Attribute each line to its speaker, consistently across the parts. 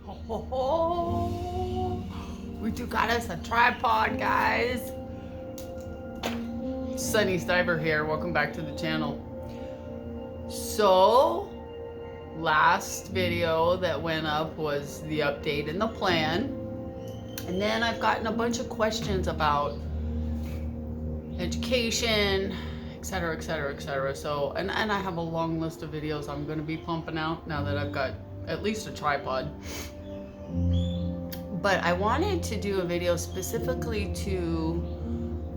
Speaker 1: Oh, we do got us a tripod, guys. Sunny Stiver here. Welcome back to the channel. So, last video that went up was the update and the plan. And then I've gotten a bunch of questions about education, etc., etc., etc. So, and I have a long list of videos I'm going to be pumping out now that I've got at least a tripod. But I wanted to do a video specifically to,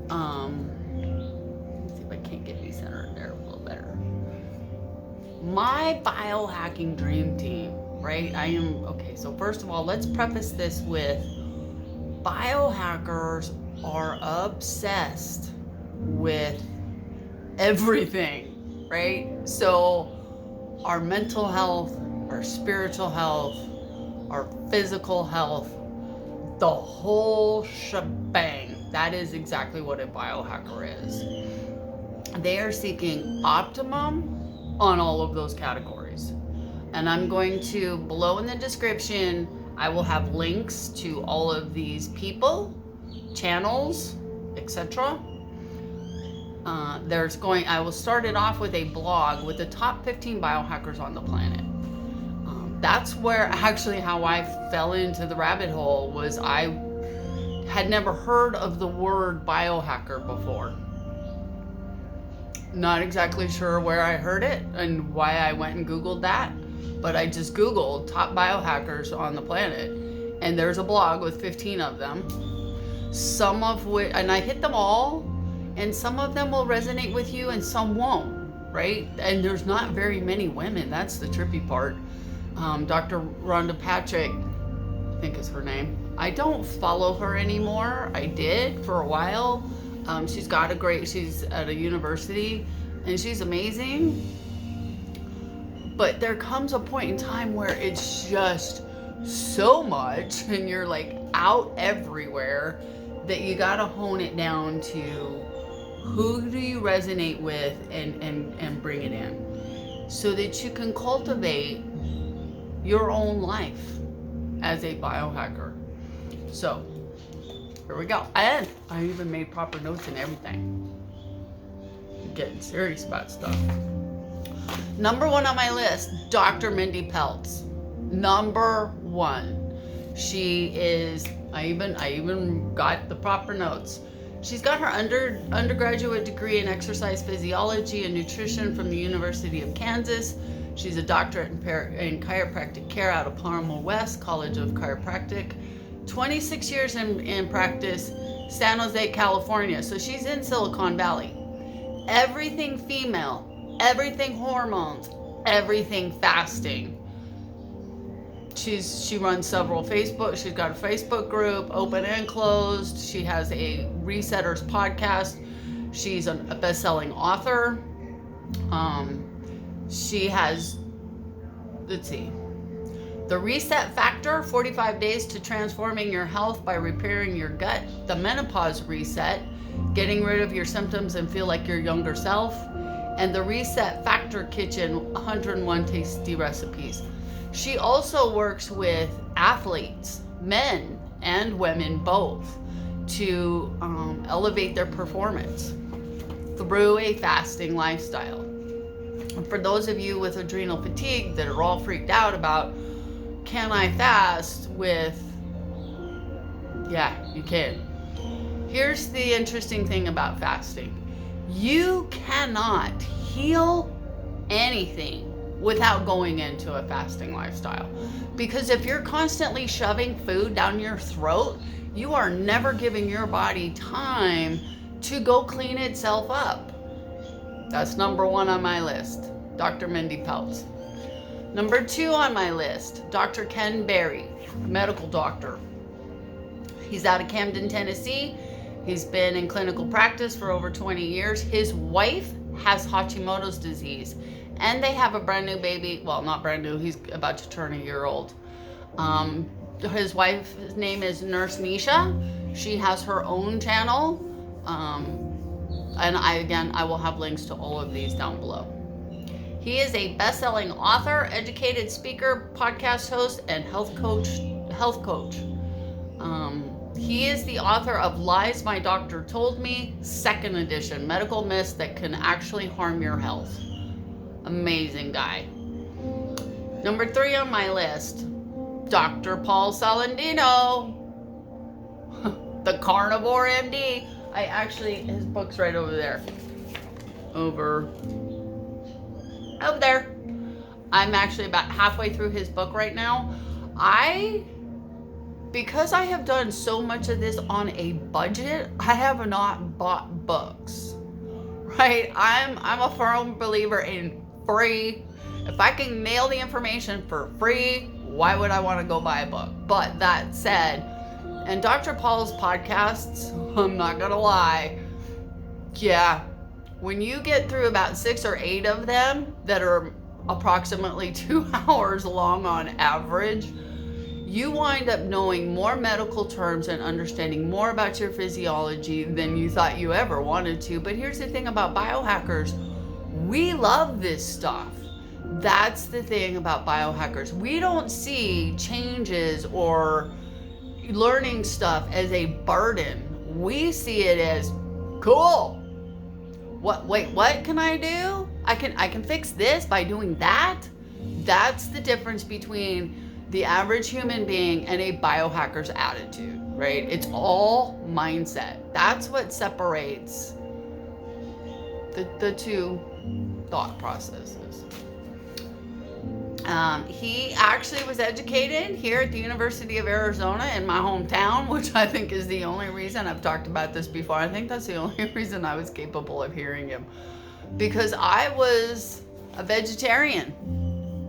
Speaker 1: let's see if I can't get me centered there a little better. My biohacking dream team, right? Okay, so first of all, let's preface this with biohackers are obsessed with everything, right? So our mental health, our spiritual health, our physical health, the whole shebang. That is exactly what a biohacker is. They are seeking optimum on all of those categories. And I'm going to, below in the description, I will have links to all of these people, channels, etc. I will start it off with a blog with the top 15 biohackers on the planet. That's where actually how I fell into the rabbit hole was I had never heard of the word biohacker before. Not exactly sure where I heard it and why I went and Googled that, but I just Googled top biohackers on the planet, and there's a blog with 15 of them. Some of which, and I hit them all, and some of them will resonate with you and some won't, right? And there's not very many women. That's the trippy part. Dr. Rhonda Patrick, I think is her name. I don't follow her anymore. I did for a while. She's at a university and she's amazing. But there comes a point in time where it's just so much and you're like out everywhere that you gotta hone it down to who do you resonate with and bring it in so that you can cultivate your own life as a biohacker. So here we go. And I even made proper notes and everything. I'm getting serious about stuff. Number one on my list, Dr. Mindy Peltz. Number one. She is, I even got the proper notes. She's got her undergraduate degree in exercise physiology and nutrition from the University of Kansas. She's a doctorate in chiropractic care out of Palmer West College of Chiropractic. 26 years in practice, San Jose, California. So she's in Silicon Valley. Everything female, everything hormones, everything fasting. She runs several she's got a Facebook group, open and closed. She has a Resetters podcast. She's a best-selling author. She has, let's see, the Reset Factor, 45 days to transforming your health by repairing your gut. The Menopause Reset, getting rid of your symptoms and feel like your younger self. And the Reset Factor Kitchen, 101 tasty recipes. She also works with athletes, men and women both, to elevate their performance through a fasting lifestyle. And for those of you with adrenal fatigue that are all freaked out about, can I fast with, yeah, you can. Here's the interesting thing about fasting. You cannot heal anything without going into a fasting lifestyle. Because if you're constantly shoving food down your throat, you are never giving your body time to go clean itself up. That's number one on my list, Dr. Mindy Peltz. Number two on my list, Dr. Ken Berry, medical doctor. He's out of Camden, Tennessee. He's been in clinical practice for over 20 years. His wife has Hashimoto's disease, and they have a brand new baby. Well, not brand new, he's about to turn a year old. His wife's name is Nurse Nisha. She has her own channel. And I will have links to all of these down below. He is a best-selling author, educated speaker, podcast host, and health coach. He is the author of Lies My Doctor Told Me, 2nd edition, medical myths that can actually harm your health. Amazing guy. Number 3 on my list, Dr. Paul Salandino, the Carnivore MD. His book's right over there. Over there. I'm actually about halfway through his book right now. Because I have done so much of this on a budget, I have not bought books, right? I'm a firm believer in free. If I can nail the information for free, why would I want to go buy a book? But that said, and Dr. Paul's podcasts, I'm not going to lie, yeah, when you get through about 6 or 8 of them that are approximately 2 hours long on average, you wind up knowing more medical terms and understanding more about your physiology than you thought you ever wanted to. But here's the thing about biohackers. We love this stuff. That's the thing about biohackers. We don't see changes or learning stuff as a burden. We see it as cool. What can I do? I can fix this by doing that. That's the difference between the average human being and a biohacker's attitude, right? It's all mindset. That's what separates the two thought processes. He actually was educated here at the University of Arizona in my hometown, which I think is the only reason I've talked about this before. I think that's the only reason I was capable of hearing him, because I was a vegetarian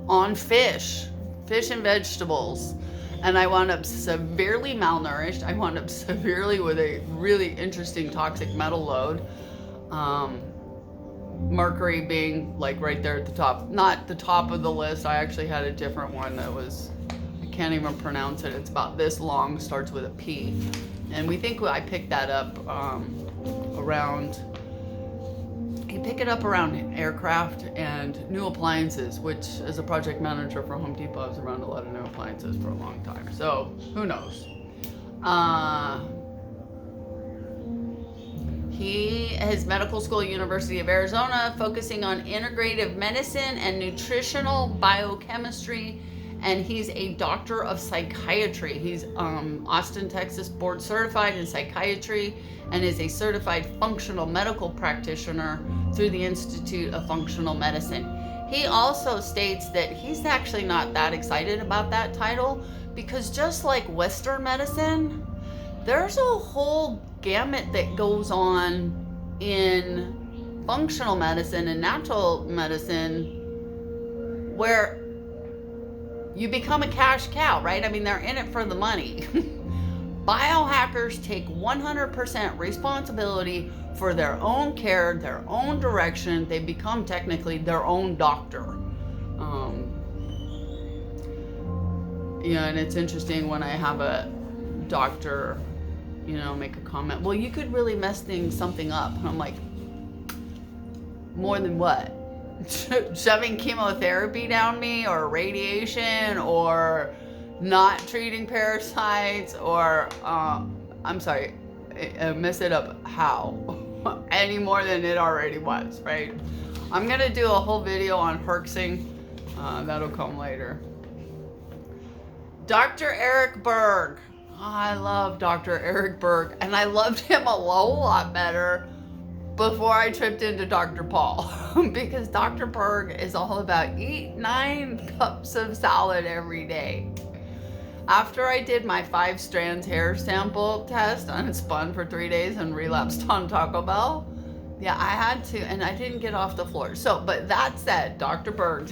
Speaker 1: on fish and vegetables, and I wound up severely malnourished. I wound up severely with a really interesting toxic metal load. Mercury being like right there at the top. Not the top of the list. I actually had a different one that was, I can't even pronounce it. It's about this long, starts with a P. And we think I picked that up around aircraft and new appliances, which as a project manager for Home Depot, I was around a lot of new appliances for a long time. So who knows? He has medical school, University of Arizona, focusing on integrative medicine and nutritional biochemistry, and he's a doctor of psychiatry. He's Austin, Texas board certified in psychiatry and is a certified functional medical practitioner through the Institute of Functional Medicine. He also states that he's actually not that excited about that title because just like Western medicine, there's a whole gamut that goes on in functional medicine and natural medicine where you become a cash cow, right? I mean, they're in it for the money. Biohackers take 100% responsibility for their own care, their own direction. They become technically their own doctor. And it's interesting when I have a doctor, make a comment, well, you could really mess something up. And I'm like, more than what? Shoving chemotherapy down me, or radiation, or not treating parasites, or I'm sorry, mess it up how? Any more than it already was, right? I'm gonna do a whole video on herxing. That'll come later. Dr. Eric Berg. I love Dr. Eric Berg, and I loved him a whole lot better before I tripped into Dr. Paul, because Dr. Berg is all about eat 9 cups of salad every day. After I did my 5 strands hair sample test and spun for 3 days and relapsed on Taco Bell, yeah, I had to, and I didn't get off the floor. So, but that said, Dr. Berg's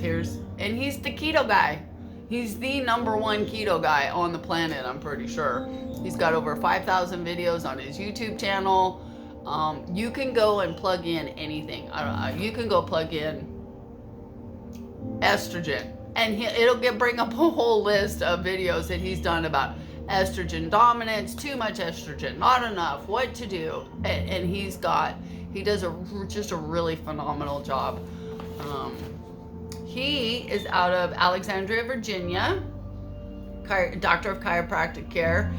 Speaker 1: and he's the keto guy. He's the #1 keto guy on the planet, I'm pretty sure. He's got over 5,000 videos on his YouTube channel. You can go and plug in anything. You can go plug in estrogen, and it'll bring up a whole list of videos that he's done about estrogen dominance, too much estrogen, not enough, what to do. And he does just a really phenomenal job. He is out of Alexandria, Virginia, doctor of chiropractic care.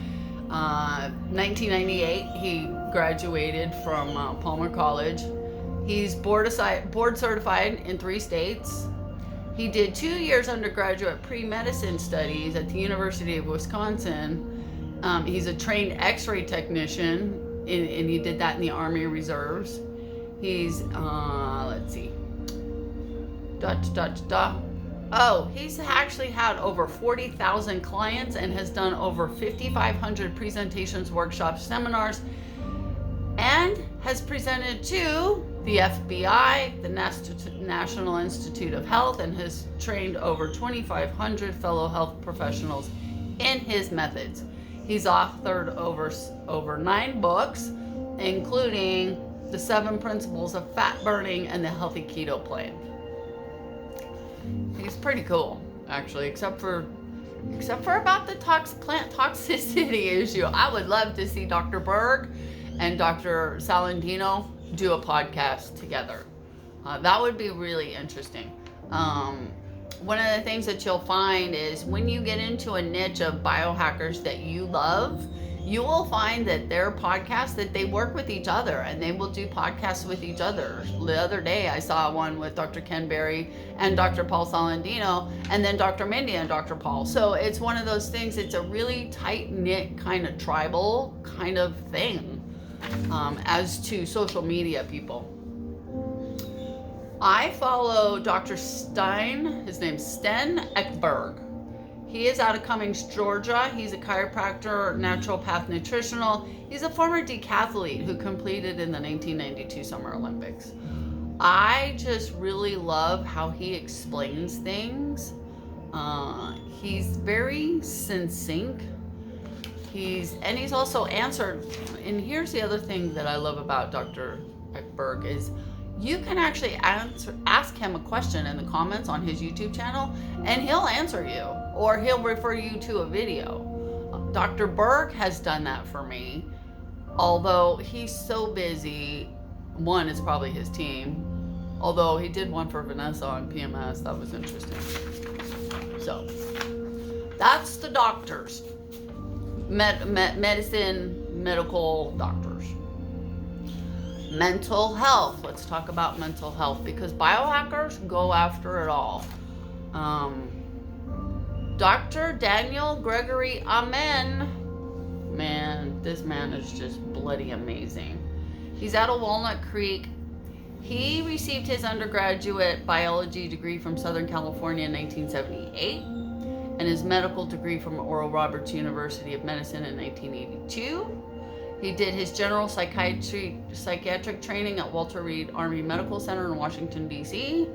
Speaker 1: 1998, he graduated from Palmer College. He's board certified in 3 states. He did 2 years undergraduate pre-medicine studies at the University of Wisconsin. He's a trained x-ray technician, and he did that in the Army Reserves. He's, let's see. Oh, he's actually had over 40,000 clients and has done over 5,500 presentations, workshops, seminars, and has presented to the FBI, the National Institute of Health, and has trained over 2,500 fellow health professionals in his methods. He's authored over 9 books, including The 7 Principles of Fat Burning and The Healthy Keto Plan. He's pretty cool, actually, except for about the plant toxicity issue. I would love to see Dr. Berg and Dr. Salandino do a podcast together. That would be really interesting. One of the things that you'll find is when you get into a niche of biohackers that you love, you will find that their podcasts, that they work with each other and they will do podcasts with each other. The other day I saw one with Dr. Ken Berry and Dr. Paul Salandino, and then Dr. Mindy and Dr. Paul. So it's one of those things, it's a really tight-knit kind of tribal kind of thing as to social media people. I follow Dr. Stein, his name's Sten Ekberg. He is out of Cummings, Georgia. He's a chiropractor, naturopath, nutritional. He's a former decathlete who competed in the 1992 Summer Olympics. I just really love how he explains things. He's very succinct. He's also answered, and here's the other thing that I love about Dr. Ekberg is you can actually ask him a question in the comments on his YouTube channel, and he'll answer you, or he'll refer you to a video. Dr. Berg has done that for me, although he's so busy. One, it's probably his team, although he did one for Vanessa on PMS. That was interesting. So that's the doctors, medical doctors. Mental health. Let's talk about mental health, because biohackers go after it all. Dr. Daniel Gregory Amen. Man, this man is just bloody amazing. He's out of Walnut Creek. He received his undergraduate biology degree from Southern California in 1978 and his medical degree from Oral Roberts University of Medicine in 1982. He did his general psychiatric training at Walter Reed Army Medical Center in Washington, D.C.,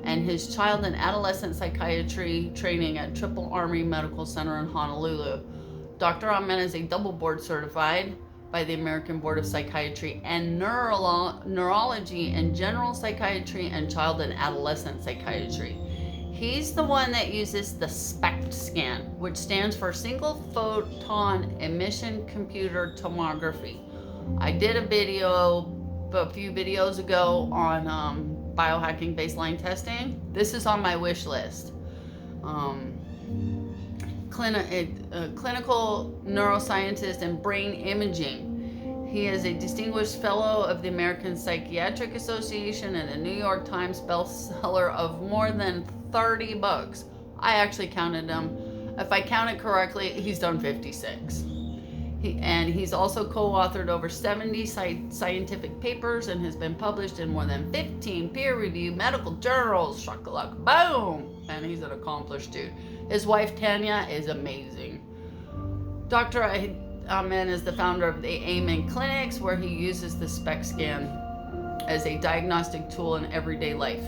Speaker 1: and his child and adolescent psychiatry training at Triple Army Medical Center in Honolulu. Dr. Amen is a double board certified by the American Board of Psychiatry and Neurology and General Psychiatry and Child and Adolescent Psychiatry. He's the one that uses the SPECT scan, which stands for Single Photon Emission Computer Tomography. I did a video a few videos ago on biohacking baseline testing. This is on my wish list. Clinical neuroscientist and brain imaging. He is a distinguished fellow of the American Psychiatric Association and a New York Times bestseller of more than 30 books. I actually counted them. If I counted correctly, he's done 56. He's also co-authored over 70 scientific papers and has been published in more than 15 peer-reviewed medical journals. Shakalaka boom! And he's an accomplished dude. His wife Tanya is amazing. Dr. Amen is the founder of the Amen Clinics, where he uses the SPECT scan as a diagnostic tool in everyday life.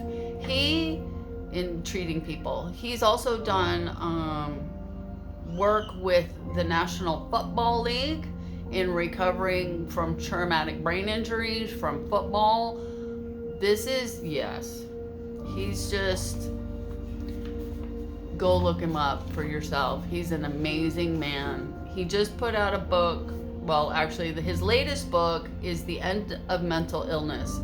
Speaker 1: In treating people. He's also done work with the National Football League in recovering from traumatic brain injuries from football. He's just, go look him up for yourself. He's an amazing man. He just put out a book. Well, actually, his latest book is The End of Mental Illness.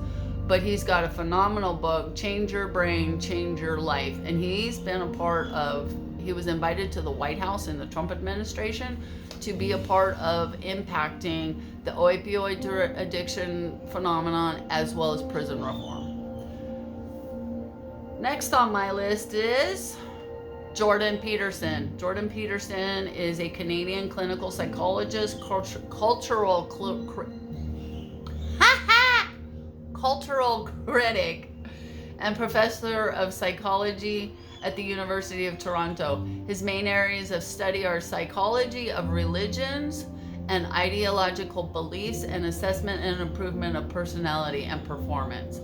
Speaker 1: But he's got a phenomenal book, Change Your Brain, Change Your Life. And he's been a part of, he was invited to the White House in the Trump administration to be a part of impacting the opioid addiction phenomenon as well as prison reform. Next on my list is Jordan Peterson. Jordan Peterson is a Canadian clinical psychologist, cultural critic, and professor of psychology at the University of Toronto. His main areas of study are psychology of religions and ideological beliefs and assessment and improvement of personality and performance.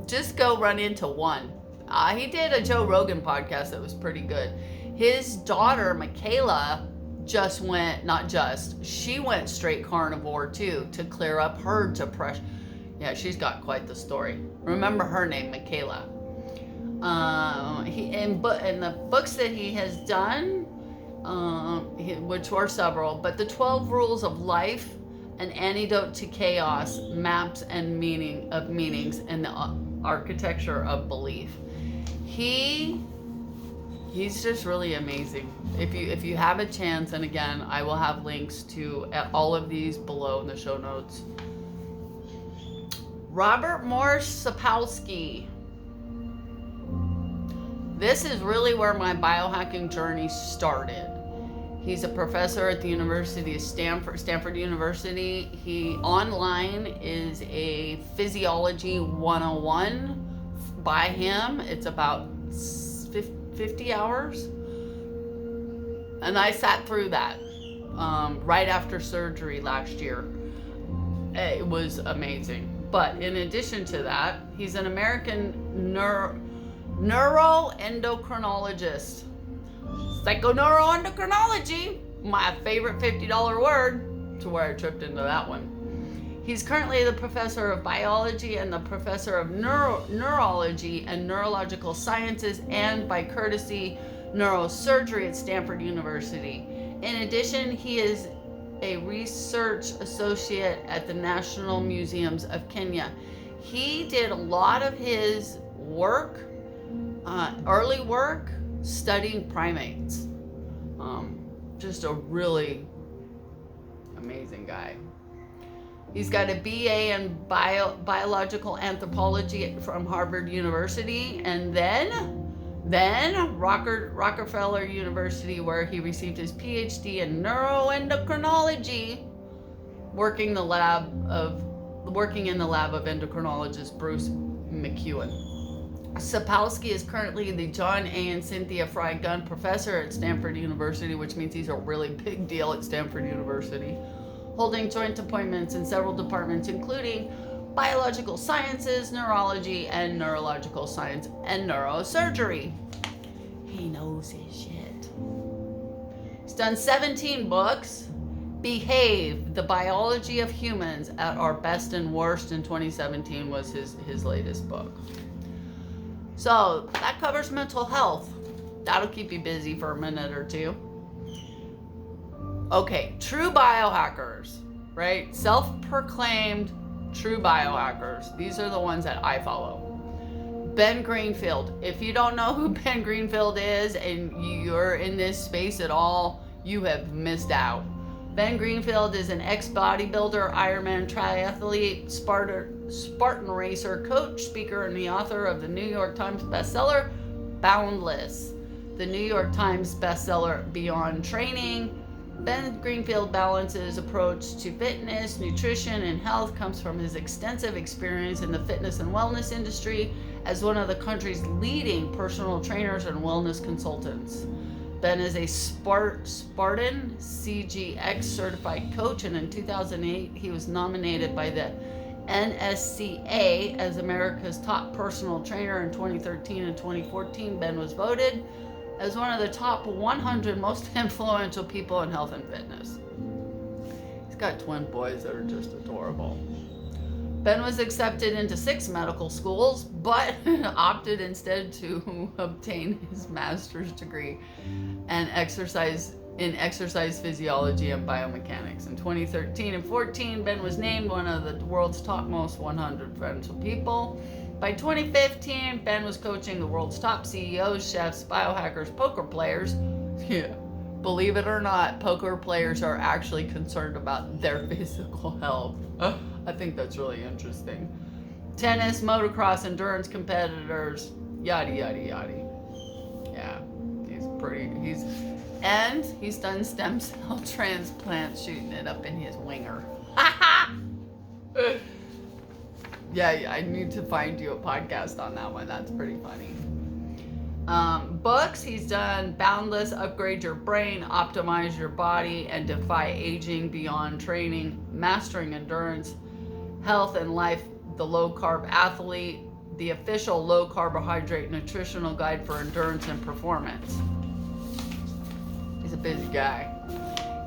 Speaker 1: Just go run into one. He did a Joe Rogan podcast that was pretty good. His daughter, Michaela, she went straight carnivore too to clear up her depression. Yeah, she's got quite the story. Remember her name, Michaela. In the books that he has done, which were several, but the 12 Rules of Life, An Antidote to Chaos, Maps and Meanings, and the Architecture of Belief. He's just really amazing. If you have a chance, and again, I will have links to all of these below in the show notes. Robert Morris Sapolsky. This is really where my biohacking journey started. He's a professor at the University of Stanford University. He online is a Physiology 101 by him. It's about 50 hours. And I sat through that right after surgery last year. It was amazing. But in addition to that, he's an American neuroendocrinologist. Psychoneuroendocrinology, my favorite $50 word, to where I tripped into that one. He's currently the professor of biology and the professor of neurology and neurological sciences, and by courtesy, neurosurgery at Stanford University. In addition, he is a research associate at the National Museums of Kenya. He did a lot of his work, early work, studying primates. Just a really amazing guy. He's got a BA in biological anthropology from Harvard University, and then Rockefeller University, where he received his PhD in neuroendocrinology, working in the lab of endocrinologist Bruce McEwen. Sapolsky is currently the John A. and Cynthia Fry Gunn Professor at Stanford University, which means he's a really big deal at Stanford University, holding joint appointments in several departments, including biological sciences, neurology, and neurological science, and neurosurgery. He knows his shit. He's done 17 books. Behave, The Biology of Humans at Our Best and Worst in 2017 was his latest book. So that covers mental health. That'll keep you busy for a minute or two. Okay, true biohackers, right? Self-proclaimed true biohackers. These are the ones that I follow. Ben Greenfield. If you don't know who Ben Greenfield is and you're in this space at all, you have missed out. Ben Greenfield is an ex-bodybuilder, Ironman triathlete, Spartan racer, coach, speaker, and the author of the New York Times bestseller, Boundless, the New York Times bestseller, Beyond Training. Ben Greenfield balances approach to fitness, nutrition, and health comes from his extensive experience in the fitness and wellness industry as one of the country's leading personal trainers and wellness consultants. Ben is a Spartan CGX certified coach, and in 2008 he was nominated by the NSCA as America's top personal trainer. In 2013 and 2014, Ben was voted as one of the top 100 most influential people in health and fitness. He's got twin boys that are just adorable. Ben was accepted into 6 medical schools, but opted instead to obtain his master's degree in exercise physiology and biomechanics. In 2013 and 14, Ben was named one of the world's top most 100 influential people. By 2015, Ben was coaching the world's top CEOs, chefs, biohackers, poker players. Yeah. Believe it or not, poker players are actually concerned about their physical health. I think that's really interesting. Tennis, motocross, endurance competitors, yada, yada, yada. Yeah, he's done stem cell transplants, shooting it up in his winger. Yeah, I need to find you a podcast on that one. That's pretty funny. Books, he's done Boundless, Upgrade Your Brain, Optimize Your Body, and Defy Aging Beyond Training, Mastering Endurance, Health and Life, The Low Carb Athlete, the official low carbohydrate nutritional guide for endurance and performance. He's a busy guy.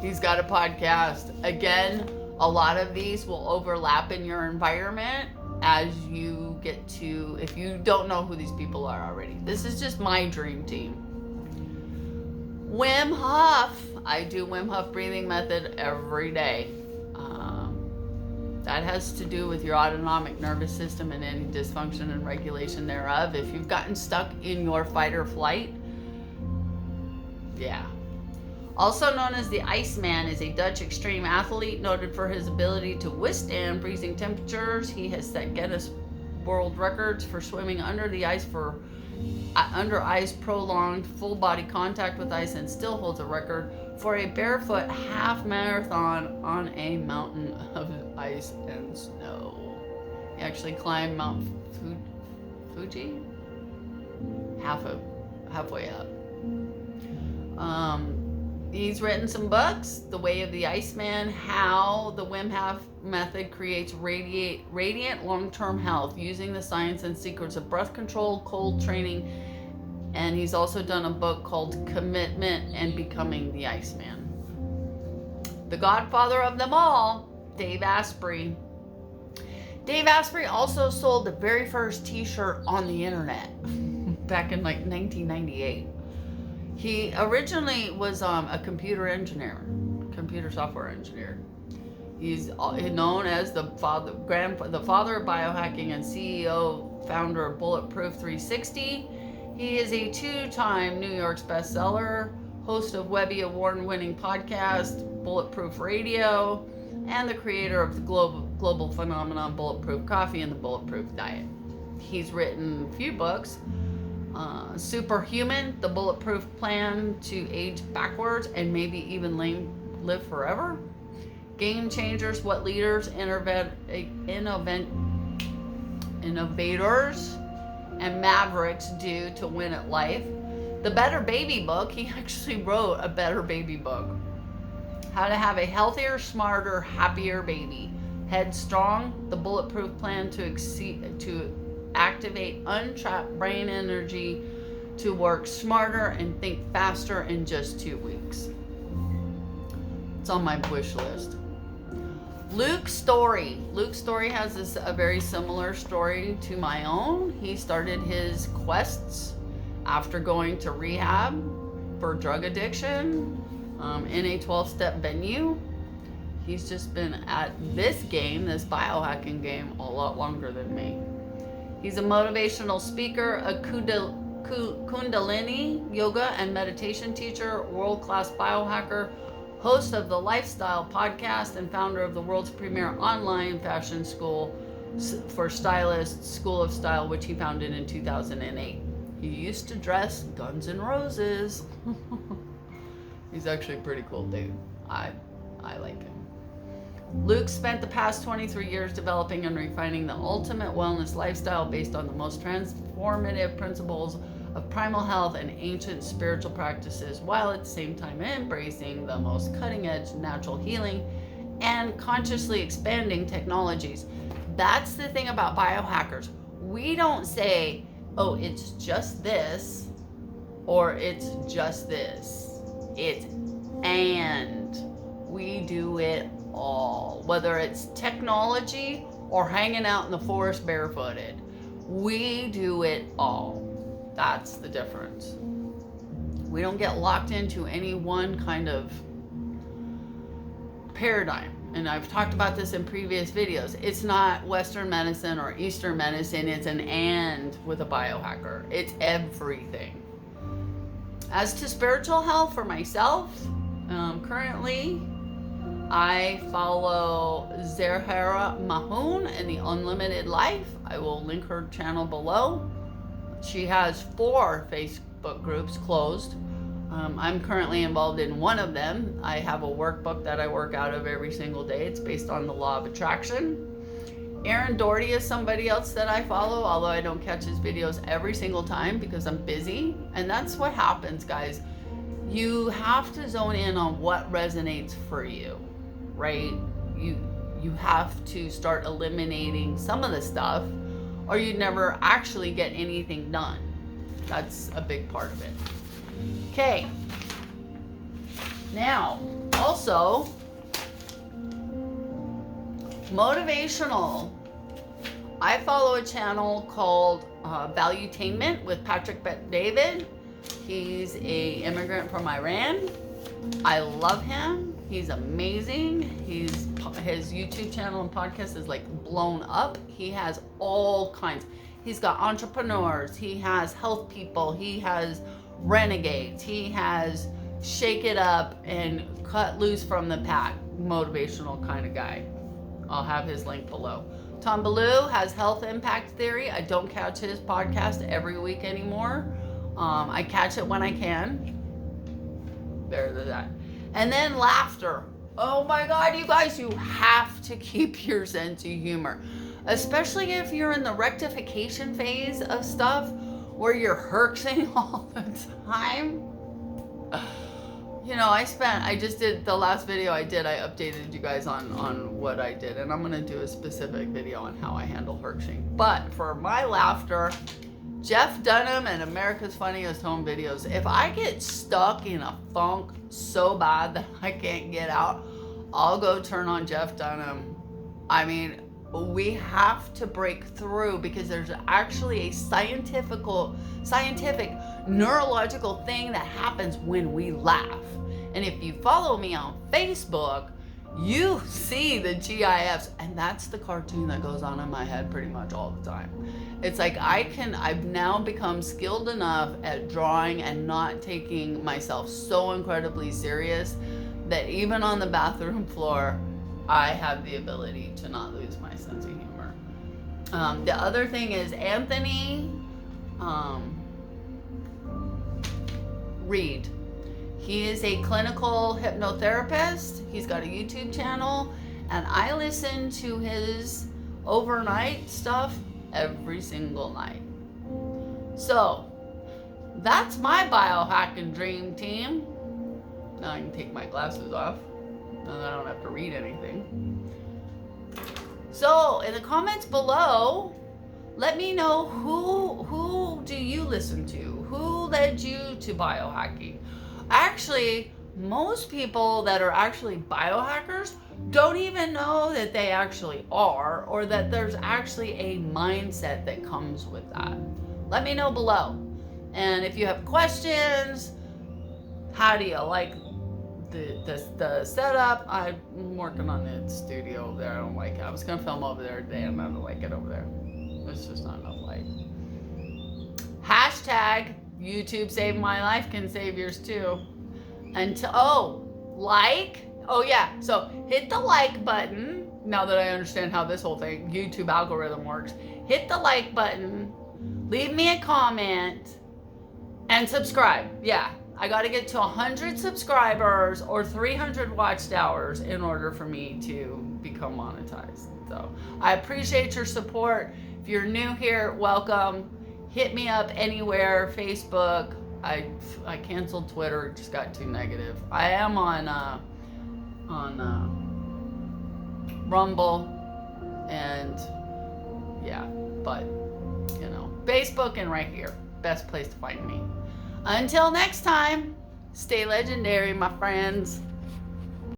Speaker 1: He's got a podcast. Again, a lot of these will overlap in your environment as you get to, if you don't know who these people are already. This is just my dream team. Wim Hof. I do Wim Hof breathing method every day. That has to do with your autonomic nervous system and any dysfunction and regulation thereof. If you've gotten stuck in your fight or flight, yeah. Also known as the Iceman, is a Dutch extreme athlete noted for his ability to withstand freezing temperatures. He has set Guinness World Records for swimming under the ice under ice, prolonged full body contact with ice, and still holds a record for a barefoot half marathon on a mountain of ice and snow. He actually climbed Mount Fuji halfway up. He's written some books, The Way of the Iceman, How the Wim Hof Method Creates Radiant Long-Term Health, Using the Science and Secrets of Breath Control, Cold Training, and he's also done a book called Commitment and Becoming the Iceman. The godfather of them all, Dave Asprey. Dave Asprey also sold the very first t-shirt on the internet back in like 1998. He originally was a computer software engineer. He's known as the father of biohacking and CEO, founder of Bulletproof 360. He is a 2-time New York bestseller, host of Webby award-winning podcast Bulletproof Radio, and the creator of the global phenomenon Bulletproof Coffee and the Bulletproof Diet. He's written a few books. Superhuman, the Bulletproof Plan to Age Backwards and maybe even live forever. Game Changers, what leaders, innovators, and mavericks do to win at life. The Better Baby book, he actually wrote a Better Baby book. How to have a healthier, smarter, happier baby. Headstrong, the Bulletproof Plan to activate untrapped brain energy to work smarter and think faster in just 2 weeks. It's on my wish list. Luke Story. Luke Story has a very similar story to my own. He started his quests after going to rehab for drug addiction in a 12-step venue. He's just been at this biohacking game, a lot longer than me. He's a motivational speaker, a Kundalini yoga and meditation teacher, world-class biohacker, host of the Lifestyle podcast, and founder of the world's premier online fashion school for stylists, School of Style, which he founded in 2008. He used to dress Guns N' Roses. He's actually a pretty cool dude. I like him. Luke spent the past 23 years developing and refining the ultimate wellness lifestyle based on the most transformative principles of primal health and ancient spiritual practices, while at the same time embracing the most cutting-edge natural healing and consciously expanding technologies. That's the thing about biohackers. We don't say, oh, it's just this, or it's just this. And we do it all, whether it's technology or hanging out in the forest barefooted. We do it all. That's the difference. We don't get locked into any one kind of paradigm. And I've talked about this in previous videos. It's not Western medicine or Eastern medicine. It's an and with a biohacker. It's everything. As to spiritual health for myself, currently I follow Zahara Mahoon in the Unlimited Life. I will link her channel below. She has 4 Facebook groups closed. I'm currently involved in one of them. I have a workbook that I work out of every single day. It's based on the law of attraction. Aaron Doherty is somebody else that I follow, although I don't catch his videos every single time because I'm busy. And that's what happens, guys. You have to zone in on what resonates for you, right? You have to start eliminating some of the stuff, or you'd never actually get anything done. That's a big part of it. Okay. Now, also, motivational. I follow a channel called Valuetainment with Patrick Bet-David. He's a immigrant from Iran. I love him. He's amazing. His YouTube channel and podcast is like blown up. He has all kinds. He's got entrepreneurs. He has health people. He has renegades. He has shake it up and cut loose from the pack. Motivational kind of guy. I'll have his link below. Tom Ballou has Health Impact Theory. I don't catch his podcast every week anymore. I catch it when I can. Better than that. And then laughter. Oh my God, you guys, you have to keep your sense of humor. Especially if you're in the rectification phase of stuff where you're herxing all the time. You know, I just did the last video I did, I updated you guys on what I did, and I'm gonna do a specific video on how I handle herxing. But for my laughter, Jeff Dunham and America's Funniest Home Videos. If I get stuck in a funk so bad that I can't get out, I'll go turn on Jeff Dunham. I mean, we have to break through because there's actually a scientific neurological thing that happens when we laugh. And if you follow me on Facebook, you see the GIFs, and that's the cartoon that goes on in my head pretty much all the time. It's like I've now become skilled enough at drawing and not taking myself so incredibly serious that even on the bathroom floor, I have the ability to not lose my sense of humor. The other thing is Anthony Reed. He is a clinical hypnotherapist. He's got a YouTube channel, and I listen to his overnight stuff every single night. So that's my biohacking dream team. Now I can take my glasses off, and I don't have to read anything. So in the comments below, let me know who do you listen to? Who led you to biohacking? Actually, most people that are actually biohackers don't even know that they actually are, or that there's actually a mindset that comes with that. Let me know below. And if you have questions, how do you like the setup? I'm working on the studio over there. I don't like it. I was gonna film over there today, and I don't like it over there. It's just not enough light. Hashtag YouTube saved my life can save yours too. So hit the like button. Now that I understand how this whole thing, YouTube algorithm works, hit the like button, leave me a comment, and subscribe. Yeah, I got to get to 100 subscribers or 300 watched hours in order for me to become monetized. So I appreciate your support. If you're new here, welcome. Hit me up anywhere. Facebook. I canceled Twitter. It just got too negative. I am on Rumble, and yeah, but you know, Facebook and right here, best place to find me. Until next time, stay legendary, my friends.